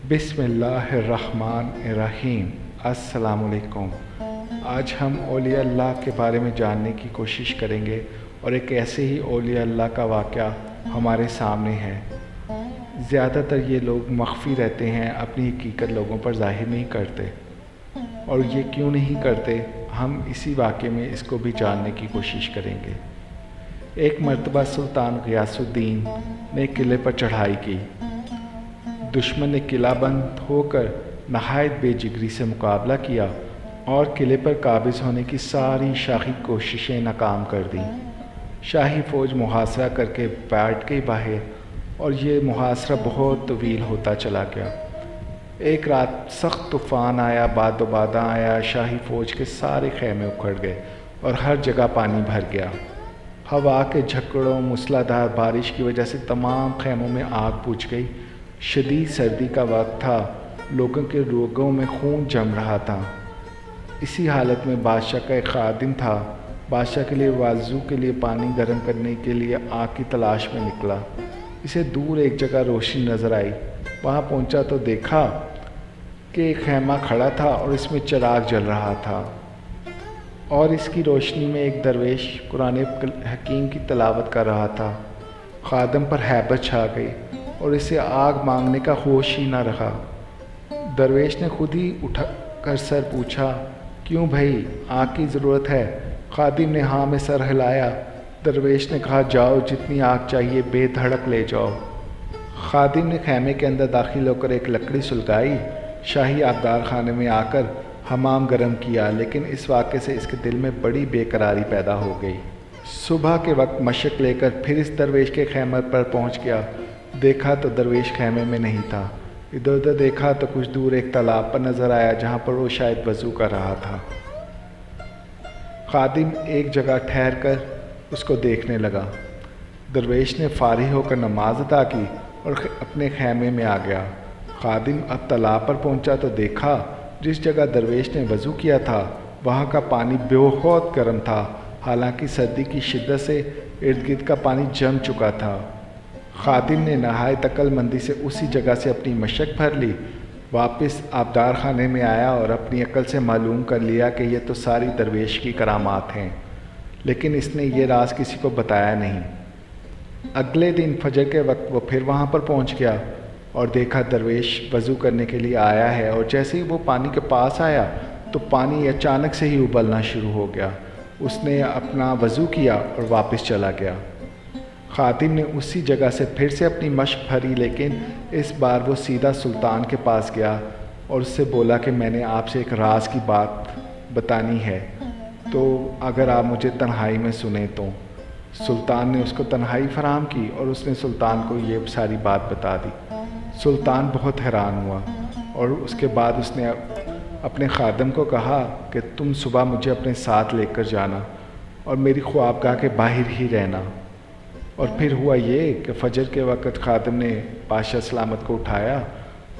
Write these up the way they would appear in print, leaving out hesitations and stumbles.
بسم اللہ الرحمن الرحیم۔ السلام علیکم۔ آج ہم اولیاء اللہ کے بارے میں جاننے کی کوشش کریں گے اور ایک ایسے ہی اولیاء اللہ کا واقعہ ہمارے سامنے ہے۔ زیادہ تر یہ لوگ مخفی رہتے ہیں، اپنی حقیقت لوگوں پر ظاہر نہیں کرتے، اور یہ کیوں نہیں کرتے ہم اسی واقعے میں اس کو بھی جاننے کی کوشش کریں گے۔ ایک مرتبہ سلطان غیاث الدین نے قلعے پر چڑھائی کی۔ دشمن نے قلعہ بند ہو کر نہایت بے جگری سے مقابلہ کیا اور قلعے پر قابض ہونے کی ساری شاہی کوششیں ناکام کر دیں۔ شاہی فوج محاصرہ کر کے بیٹھ گئی باہر، اور یہ محاصرہ بہت طویل ہوتا چلا گیا۔ ایک رات سخت طوفان آیا، باد و باداں آیا، شاہی فوج کے سارے خیمے اکھڑ گئے اور ہر جگہ پانی بھر گیا۔ ہوا کے جھکڑوں، موسلادھار بارش کی وجہ سے تمام خیموں میں آگ بجھ گئی۔ شدید سردی کا وقت تھا، لوگوں کے رگوں میں خون جم رہا تھا۔ اسی حالت میں بادشاہ کا ایک خادم تھا۔ بادشاہ کے لیے وضو کے لیے پانی گرم کرنے کے لیے آگ کی تلاش میں نکلا۔ اسے دور ایک جگہ روشنی نظر آئی۔ وہاں پہنچا تو دیکھا کہ ایک خیمہ کھڑا تھا اور اس میں چراغ جل رہا تھا، اور اس کی روشنی میں ایک درویش قرآن حکیم کی تلاوت کر رہا تھا۔ خادم پر ہیبت چھا گئی اور اسے آگ مانگنے کا ہوش ہی نہ رہا۔ درویش نے خود ہی اٹھا کر سر پوچھا، کیوں بھائی، آگ کی ضرورت ہے؟ خادم نے ہاں میں سر ہلایا۔ درویش نے کہا، جاؤ، جتنی آگ چاہیے بے دھڑک لے جاؤ۔ خادم نے خیمے کے اندر داخل ہو کر ایک لکڑی سلگائی، شاہی آبدار خانے میں آ کر حمام گرم کیا، لیکن اس واقعے سے اس کے دل میں بڑی بے قراری پیدا ہو گئی۔ صبح کے وقت مشق لے کر پھر اس درویش کے خیمے پر پہنچ گیا۔ دیکھا تو درویش خیمے میں نہیں تھا۔ ادھر ادھر دیکھا تو کچھ دور ایک تالاب پر نظر آیا، جہاں پر وہ شاید وضو کر رہا تھا۔ خادم ایک جگہ ٹھہر کر اس کو دیکھنے لگا۔ درویش نے فارغ ہو کر نماز ادا کی اور اپنے خیمے میں آ گیا۔ خادم اب تالاب پر پہنچا تو دیکھا جس جگہ درویش نے وضو کیا تھا وہاں کا پانی بہت گرم تھا، حالانکہ سردی کی شدت سے ارد گرد کا پانی جم چکا تھا۔ خادم نے نہایت عقل مندی سے اسی جگہ سے اپنی مشق بھر لی، واپس آبدار خانے میں آیا اور اپنی عقل سے معلوم کر لیا کہ یہ تو ساری درویش کی کرامات ہیں، لیکن اس نے یہ راز کسی کو بتایا نہیں۔ اگلے دن فجر کے وقت وہ پھر وہاں پر پہنچ گیا اور دیکھا درویش وضو کرنے کے لیے آیا ہے، اور جیسے ہی وہ پانی کے پاس آیا تو پانی اچانک سے ہی ابلنا شروع ہو گیا۔ اس نے اپنا وضو کیا اور واپس چلا گیا۔ خادم نے اسی جگہ سے پھر سے اپنی مشق بھری، لیکن اس بار وہ سیدھا سلطان کے پاس گیا اور اس سے بولا کہ میں نے آپ سے ایک راز کی بات بتانی ہے، تو اگر آپ مجھے تنہائی میں سنیں تو۔ سلطان نے اس کو تنہائی فراہم کی اور اس نے سلطان کو یہ ساری بات بتا دی۔ سلطان بہت حیران ہوا، اور اس کے بعد اس نے اپنے خادم کو کہا کہ تم صبح مجھے اپنے ساتھ لے کر جانا اور میری خوابگاہ کے باہر ہی رہنا۔ اور پھر ہوا یہ کہ فجر کے وقت خادم نے بادشاہ سلامت کو اٹھایا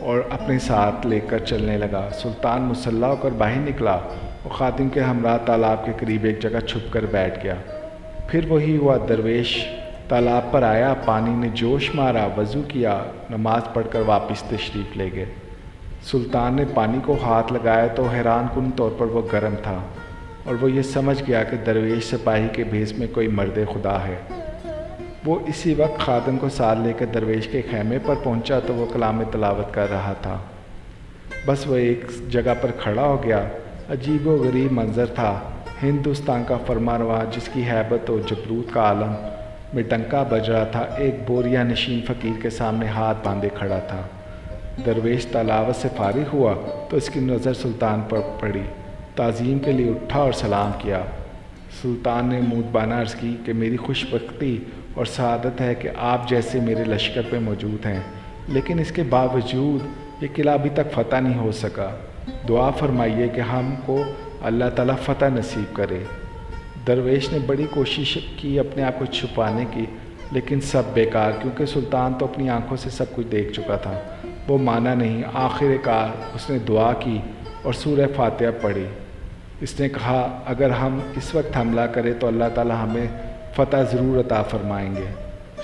اور اپنے ساتھ لے کر چلنے لگا۔ سلطان مسلح ہو کر باہر نکلا اور خادم کے ہمراہ تالاب کے قریب ایک جگہ چھپ کر بیٹھ گیا۔ پھر وہی ہوا، درویش تالاب پر آیا، پانی نے جوش مارا، وضو کیا، نماز پڑھ کر واپس تشریف لے گئے۔ سلطان نے پانی کو ہاتھ لگایا تو حیران کن طور پر وہ گرم تھا، اور وہ یہ سمجھ گیا کہ درویش سپاہی کے بھیس میں کوئی مرد خدا ہے۔ وہ اسی وقت خادم کو ساتھ لے کر درویش کے خیمے پر پہنچا تو وہ کلام تلاوت کر رہا تھا۔ بس وہ ایک جگہ پر کھڑا ہو گیا۔ عجیب و غریب منظر تھا۔ ہندوستان کا فرمانروا، جس کی ہیبت و جبروت کا عالم میں ڈنکا بج رہا تھا، ایک بوریا نشین فقیر کے سامنے ہاتھ باندھے کھڑا تھا۔ درویش تلاوت سے فارغ ہوا تو اس کی نظر سلطان پر پڑی۔ تعظیم کے لیے اٹھا اور سلام کیا۔ سلطان نے مودبانہ عرض کی کہ میری خوش بختی اور سعادت ہے کہ آپ جیسے میرے لشکر پہ موجود ہیں، لیکن اس کے باوجود یہ قلعہ ابھی تک فتح نہیں ہو سکا۔ دعا فرمائیے کہ ہم کو اللہ تعالیٰ فتح نصیب کرے۔ درویش نے بڑی کوشش کی اپنے آپ کو چھپانے کی، لیکن سب بیکار، کیونکہ سلطان تو اپنی آنکھوں سے سب کچھ دیکھ چکا تھا۔ وہ مانا نہیں۔ آخر کار اس نے دعا کی اور سورہ فاتحہ پڑھی۔ اس نے کہا، اگر ہم اس وقت حملہ کریں تو اللہ تعالیٰ ہمیں فتح ضرور عطا فرمائیں گے۔